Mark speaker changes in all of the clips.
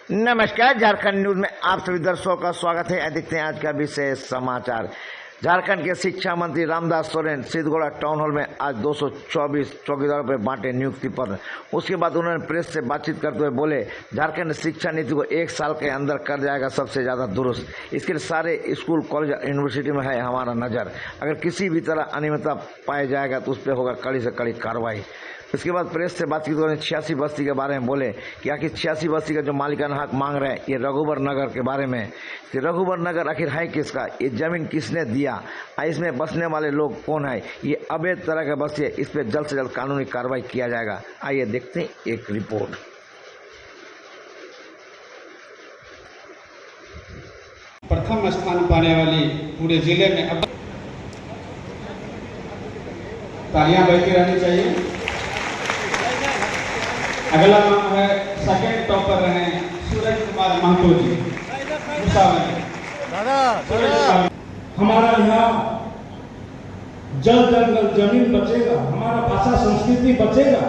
Speaker 1: नमस्कार, झारखंड न्यूज में आप सभी दर्शकों का स्वागत है। देखते हैं आज का विशेष समाचार। झारखंड के शिक्षा मंत्री रामदास सोरेन सिद्धगोड़ा टाउन हॉल में आज 224 चौकीदारों पर बांटे नियुक्ति पत्र। उसके बाद उन्होंने प्रेस से बातचीत करते हुए बोले, झारखंड शिक्षा नीति को 1 साल के अंदर कर जाएगा सबसे ज्यादा दुरुस्त। इसके लिए सारे स्कूल, कॉलेज, यूनिवर्सिटी में है हमारा नजर। अगर किसी भी तरह अनियमितता पाया जाएगा तो उस पर होगा कड़ी से कड़ी कार्रवाई। इसके बाद प्रेस से बातचीत करने 86 बस्ती के बारे में बोले कि आखिर 86 बस्ती का जो मालिकाना हक मांग रहे हैं ये रघुबर नगर के बारे में कि रघुबर नगर आखिर है किसका, ये जमीन किसने दिया, इसमें बसने वाले लोग कौन है, ये अवैध तरह के बस्ती है, इस पर जल्द से जल्द कानूनी कार्रवाई किया जाएगा। आइए देखते हैं एक रिपोर्ट।
Speaker 2: प्रथम स्थान पाने वाली पूरे जिले में अब तालियां बजती रहनी चाहिए। अगला नाम है सेकंड टॉपर रहे सूरज कुमार महतो जी।
Speaker 3: हमारा यहाँ जल जंगल जमीन बचेगा, हमारा भाषा संस्कृति बचेगा,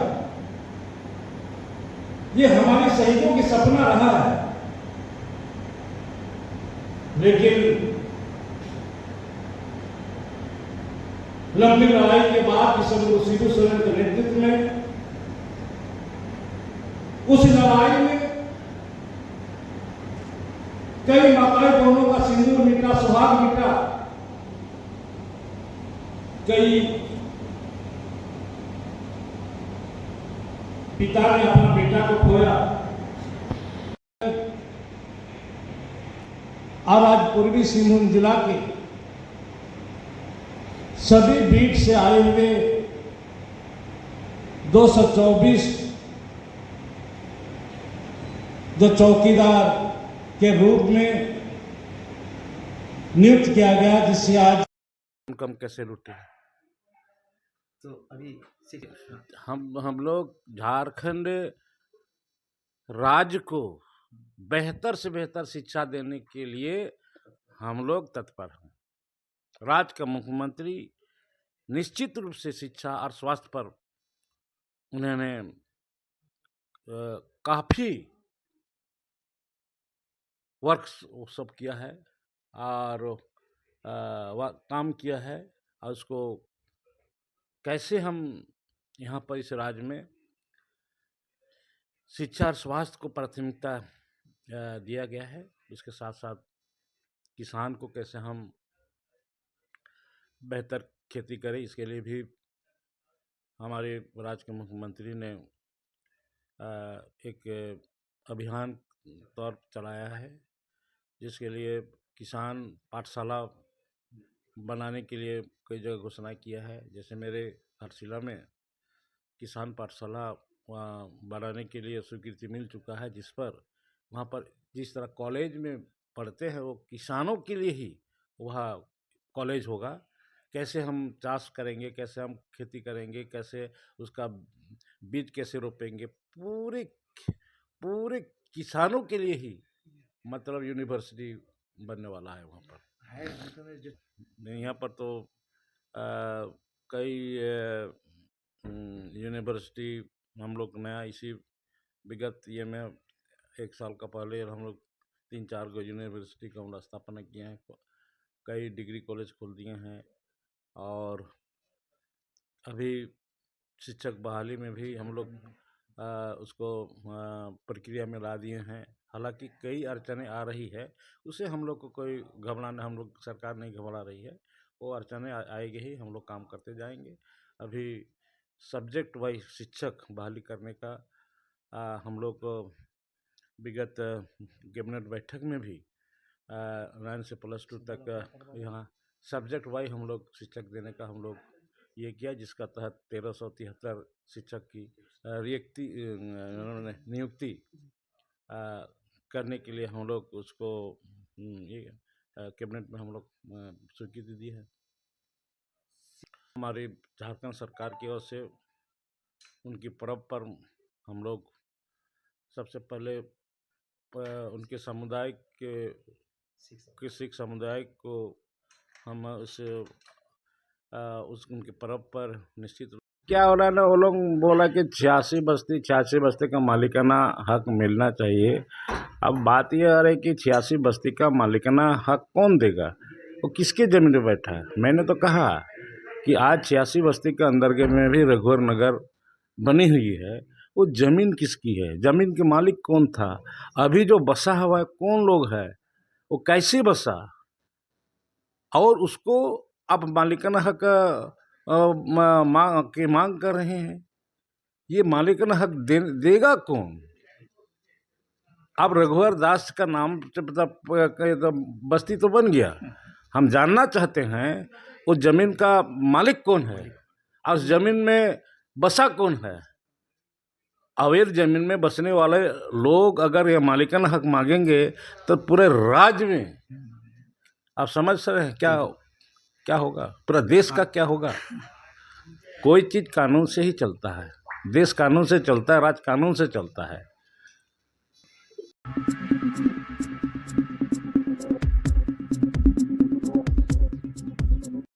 Speaker 3: ये हमारे शहीदों की सपना रहा है। लेकिन लंबी लड़ाई के बाद सिद्धू सोरेन के नेतृत्व में उस लड़ाई में कई माताएं बहनों का सिंदूर मिटा, सुहाग मिटा, कई पिता ने अपना बेटा को खोया। और आज पूर्वी सिंहभूम जिला के सभी बीट से आए हुए 224 जो चौकीदार के रूप में नियुक्त किया गया, जिससे आज
Speaker 4: कम कैसे लूटे।
Speaker 5: तो अभी
Speaker 4: हम लोग झारखंड राज्य को बेहतर से बेहतर शिक्षा देने के लिए हम लोग तत्पर हैं। राज्य का मुख्यमंत्री निश्चित रूप से शिक्षा और स्वास्थ्य पर उन्होंने काफ़ी वर्क सब किया है और काम किया है। और उसको कैसे हम यहाँ पर इस राज्य में शिक्षा और स्वास्थ्य को प्राथमिकता दिया गया है, इसके साथ साथ किसान को कैसे हम बेहतर खेती करें, इसके लिए भी हमारे राज्य के मुख्यमंत्री ने एक अभियान तौर चलाया है, जिसके लिए किसान पाठशाला बनाने के लिए कई जगह घोषणा किया है। जैसे मेरे घाटशिला में किसान पाठशाला बनाने के लिए स्वीकृति मिल चुका है, जिस पर वहाँ पर जिस तरह कॉलेज में पढ़ते हैं वो किसानों के लिए ही वह कॉलेज होगा। कैसे हम चाष करेंगे, कैसे हम खेती करेंगे, कैसे उसका बीज कैसे रोपेंगे, पूरे किसानों के लिए ही मतलब यूनिवर्सिटी बनने वाला है वहाँ पर है। यहाँ पर तो कई यूनिवर्सिटी हम लोग नया इसी विगत ये में 1 साल का पहले हम लोग 3-4 गो यूनिवर्सिटी का हम स्थापना किए हैं। कई डिग्री कॉलेज खोल दिए हैं और अभी शिक्षक बहाली में भी हम लोग उसको प्रक्रिया में ला दिए हैं। हालांकि कई अड़चनें आ रही है, उसे हम लोग को कोई घबराना, हम लोग सरकार नहीं घबरा रही है। वो अड़चनें आएगी ही, हम लोग काम करते जाएंगे। अभी सब्जेक्ट वाइज शिक्षक बहाली करने का हम लोग विगत कैबिनेट बैठक में भी 9 से +2 तक यहाँ सब्जेक्ट वाइज हम लोग शिक्षक देने का हम लोग ये किया, जिसका तहत 1373 शिक्षक की नियुक्ति करने के लिए हम लोग उसको ये कैबिनेट में हम लोग स्वीकृति दी है। हमारी झारखंड सरकार की ओर से उनकी पर्व पर हम लोग सबसे पहले उनके समुदाय के सिख समुदाय को हम उस उनके पर्व पर निश्चित क्या हो रहा है ना, वो लोग बोला कि 86 बस्ती का मालिकाना हक मिलना चाहिए। अब बात ये आ रही कि 86 बस्ती का मालिकाना हक कौन देगा, वो किसके ज़मीन पे बैठा है। मैंने तो कहा कि आज 86 बस्ती के अंदर के में भी रघुवर नगर बनी हुई है, वो ज़मीन किसकी है, ज़मीन के मालिक कौन था, अभी जो बसा हुआ है कौन लोग है, वो कैसे बसा, और उसको आप मालिकाना हक मांग कर रहे हैं। ये मालिकाना हक देगा कौन। अब रघुवर दास का नाम तो बस्ती तो बन गया, हम जानना चाहते हैं उस जमीन का मालिक कौन है और उस जमीन में बसा कौन है। अवैध जमीन में बसने वाले लोग अगर ये मालिकाना हक मांगेंगे तो पूरे राज्य में आप समझ सकते हैं क्या होगा, पूरा देश का क्या होगा। कोई चीज़ कानून से ही चलता है, देश कानून से चलता है, राज कानून से चलता है।